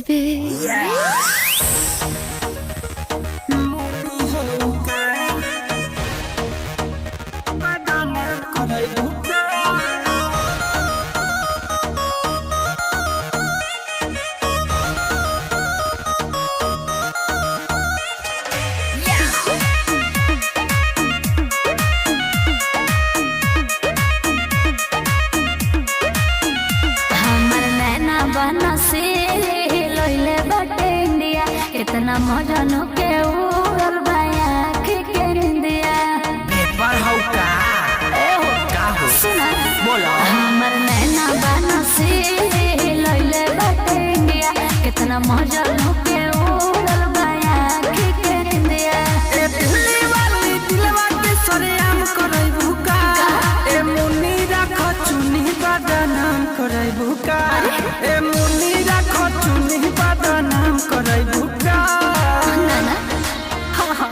baby. से लइले बाटे इंडिया कितना मजन के उड़ल बाया के इंडिया पेपर हौ का ए हो का हो सुना बोला हमर नैना बाना से लइले बाटे इंडिया कितना मजन के उड़ल बाया के इंडिया ए दिल्ली वाली दिलवा के सरेआम करई भूका ए मुन्नी राख चुनी बदनाम करई भूका ए मुन्नी राख चुनी बदनाम करई भूका ना ना हाँ हाँ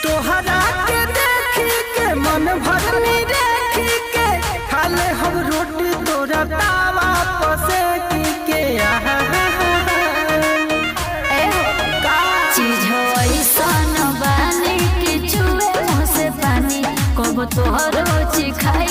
तोहरा के देखी के मन भरनी देखी के खाले हम रोटी तोरा तावा पसे के आहा ए हो का चीज हो ऐसन बानी कि चुए मुँह से पानी कब तोहरो चिखाई